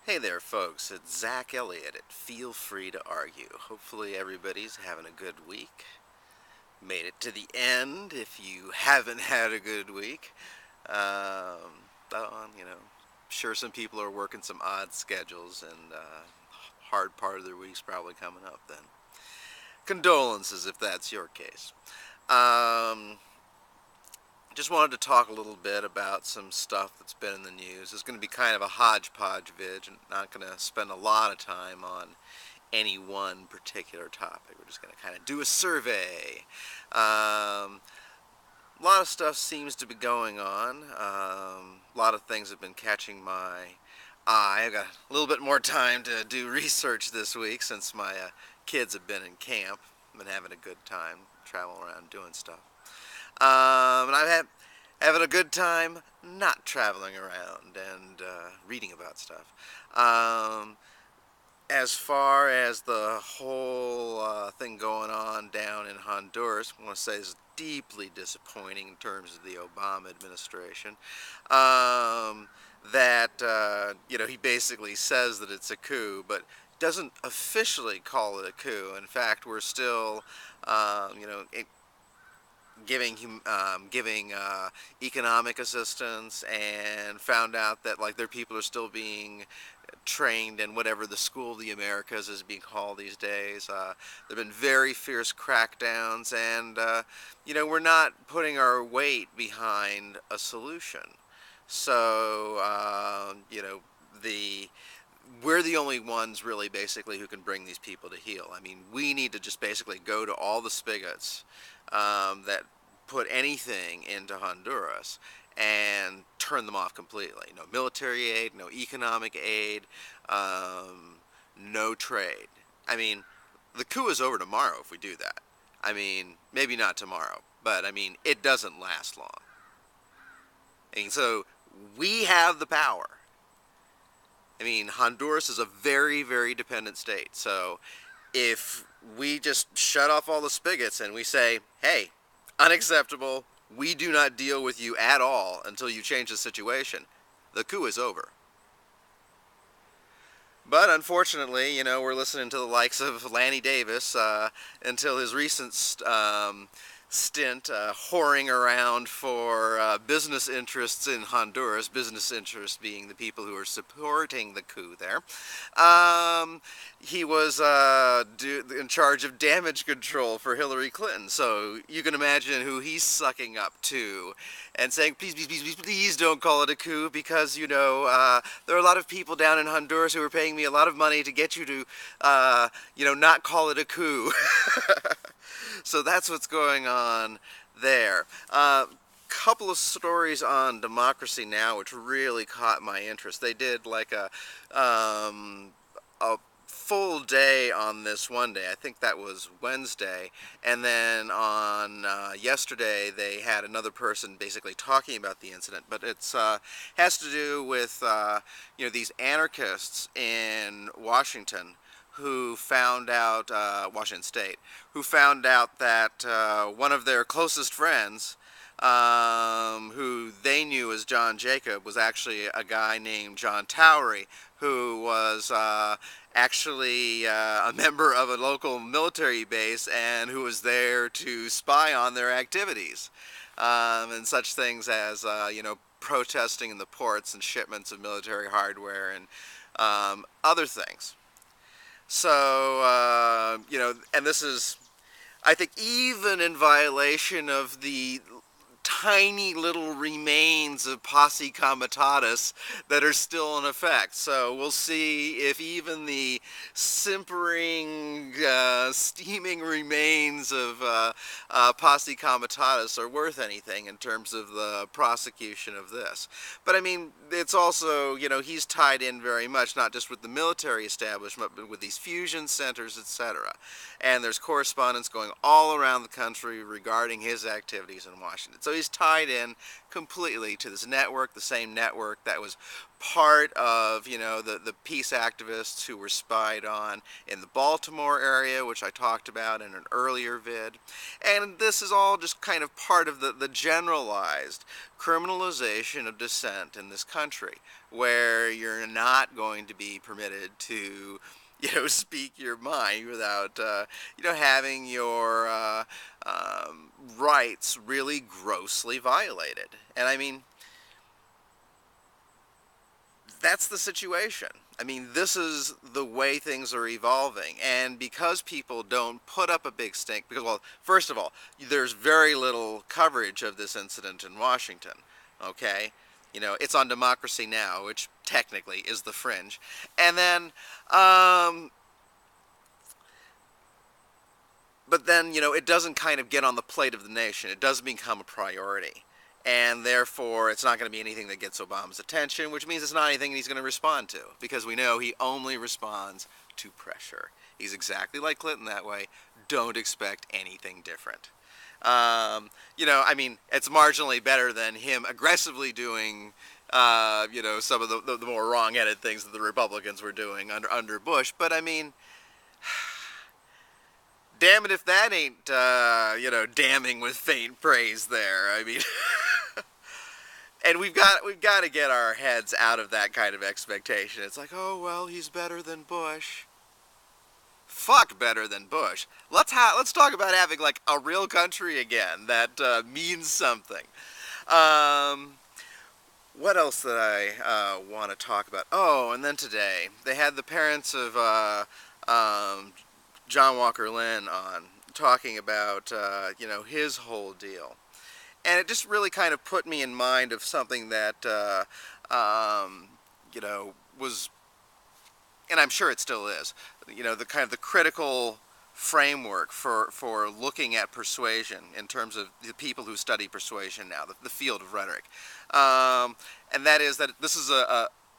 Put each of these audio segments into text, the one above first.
Hey there, folks. It's Zach Elliott at Feel Free to Argue. Hopefully, everybody's having a good week. Made it to the end if you haven't had a good week. Sure, some people are working some odd schedules, and hard part of their week's probably coming up then. Condolences if that's your case. Um, just wanted to talk a little bit about some stuff that's been in the news. It's going to be kind of a hodgepodge vid, and not going to spend a lot of time on any one particular topic. We're just going to kind of do a survey. A lot of stuff seems to be going on. A lot of things have been catching my eye. I've got a little bit more time to do research this week since my kids have been in camp. I've been having a good time traveling around doing stuff. And I've had having a good time not traveling around and reading about stuff. As far as the whole thing going on down in Honduras, I want to say is deeply disappointing in terms of the Obama administration. He basically says that it's a coup, but doesn't officially call it a coup. In fact, we're still, giving economic assistance, and found out that like their people are still being trained in whatever the School of the Americas is being called these days. There have been very fierce crackdowns, and we're not putting our weight behind a solution. So the we're the only ones really basically who can bring these people to heel. I mean, we need to just basically go to all the spigots that put anything into Honduras and turn them off completely. No military aid, no economic aid, no trade. I mean, the coup is over tomorrow if we do that. I mean, maybe not tomorrow, but I mean, it doesn't last long. And so we have the power. I mean, Honduras is a very, very dependent state. So if we just shut off all the spigots and we say, hey, unacceptable, we do not deal with you at all until you change the situation, the coup is over. But unfortunately, we're listening to the likes of Lanny Davis until his recent stint whoring around for business interests in Honduras, business interests being the people who are supporting the coup there. He was in charge of damage control for Hillary Clinton, so you can imagine who he's sucking up to and saying, please, please, please, please, please don't call it a coup because, there are a lot of people down in Honduras who are paying me a lot of money to get you to, not call it a coup. So that's what's going on there. Couple of stories on Democracy Now! Which really caught my interest. They did like a full day on this one day. I think that was Wednesday. And then on yesterday, they had another person basically talking about the incident. But it's has to do with these anarchists in Washington who found out, Washington State, who found out that one of their closest friends, who they knew as John Jacob, was actually a guy named John Towery, who was actually a member of a local military base and who was there to spy on their activities, and such things as, protesting in the ports and shipments of military hardware and other things. So, and this is, I think, even in violation of the tiny little remains of Posse Comitatus that are still in effect. So we'll see if even the simpering, steaming remains of Posse Comitatus are worth anything in terms of the prosecution of this. But I mean, it's also, he's tied in very much, not just with the military establishment, but with these fusion centers, etc. And there's correspondence going all around the country regarding his activities in Washington. So always tied in completely to this network, the same network that was part of, the peace activists who were spied on in the Baltimore area, which I talked about in an earlier vid. And this is all just kind of part of the generalized criminalization of dissent in this country, where you're not going to be permitted to speak your mind without, having your rights really grossly violated. And I mean, that's the situation. I mean, this is the way things are evolving. And because people don't put up a big stink, because, well, first of all, there's very little coverage of this incident in Washington, okay? It's on Democracy Now!, which technically is the fringe. And then, but then, it doesn't kind of get on the plate of the nation. It doesn't become a priority. And therefore, it's not going to be anything that gets Obama's attention, which means it's not anything he's going to respond to, because we know he only responds to pressure. He's exactly like Clinton that way. Don't expect anything different. I mean, it's marginally better than him aggressively doing, some of the more wrong-headed things that the Republicans were doing under Bush. But I mean, damn it if that ain't, damning with faint praise there. I mean, and we've got to get our heads out of that kind of expectation. It's like, oh well, he's better than Bush. Fuck better than Bush. Let's talk about having like a real country again that means something. What else did I want to talk about? Oh, and then today they had the parents of John Walker Lindh on talking about his whole deal, and it just really kind of put me in mind of something that was, and I'm sure it still is, the kind of the critical framework for looking at persuasion in terms of the people who study persuasion now, the field of rhetoric, and that is that this is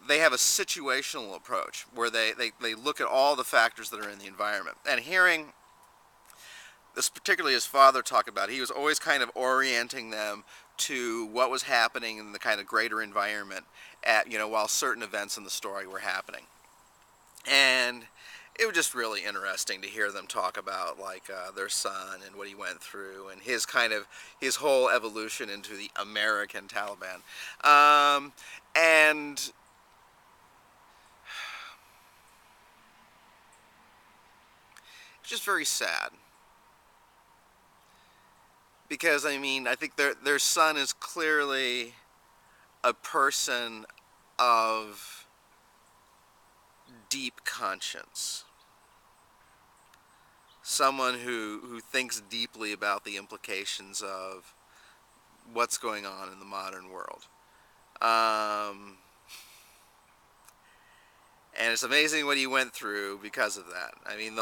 they have a situational approach where they look at all the factors that are in the environment. And hearing this, particularly his father talk about it, he was always kind of orienting them to what was happening in the kind of greater environment while certain events in the story were happening. And it was just really interesting to hear them talk about their son and what he went through and his whole evolution into the American Taliban. And it's just very sad. Because, I mean, I think their son is clearly a person of deep conscience. Someone who thinks deeply about the implications of what's going on in the modern world. And it's amazing what he went through because of that. I mean,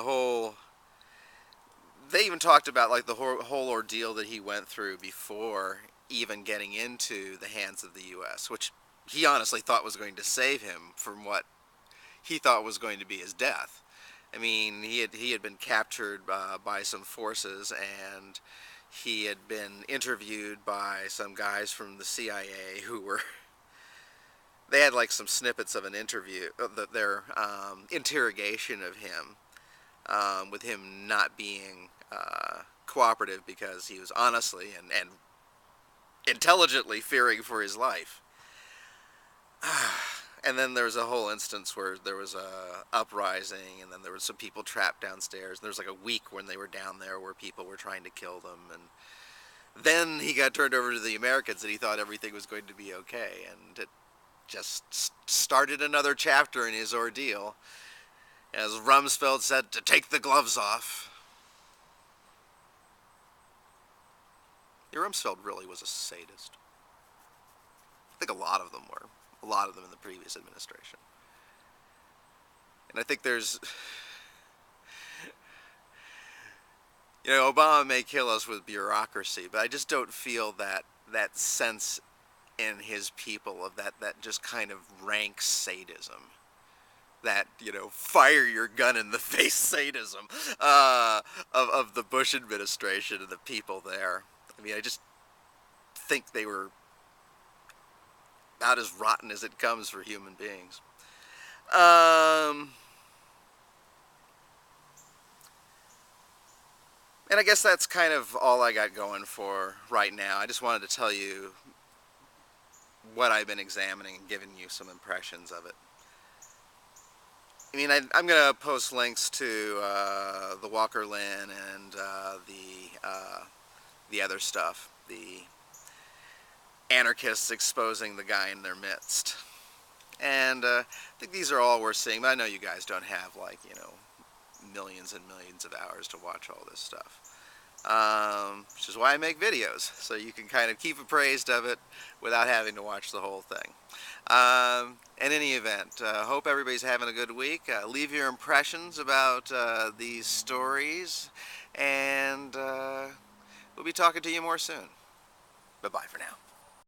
they even talked about the whole ordeal that he went through before even getting into the hands of the U.S., which he honestly thought was going to save him from what he thought was going to be his death. I mean, he had been captured by some forces, and he had been interviewed by some guys from the CIA who were. They had some snippets of an interview, their interrogation of him, with him not being cooperative because he was honestly and intelligently fearing for his life. And then there was a whole instance where there was a uprising, and then there was some people trapped downstairs. And there was a week when they were down there where people were trying to kill them. And then he got turned over to the Americans, and he thought everything was going to be okay. And it just started another chapter in his ordeal. As Rumsfeld said, to take the gloves off. Yeah, Rumsfeld really was a sadist. I think a lot of them were. A lot of them in the previous administration. And I think there's... Obama may kill us with bureaucracy, but I just don't feel that sense in his people of that just kind of rank sadism. That, fire your gun in the face sadism of the Bush administration and the people there. I mean, I just think they were about as rotten as it comes for human beings. And I guess that's kind of all I got going for right now. I just wanted to tell you what I've been examining and giving you some impressions of it. I mean, I'm going to post links to the Walker Lindh and the other stuff, the anarchists exposing the guy in their midst. And I think these are all worth seeing, but I know you guys don't have, like, you know, millions and millions of hours to watch all this stuff. Which is why I make videos, so you can kind of keep appraised of it without having to watch the whole thing. In any event, hope everybody's having a good week. Leave your impressions about these stories, and we'll be talking to you more soon. Bye-bye for now.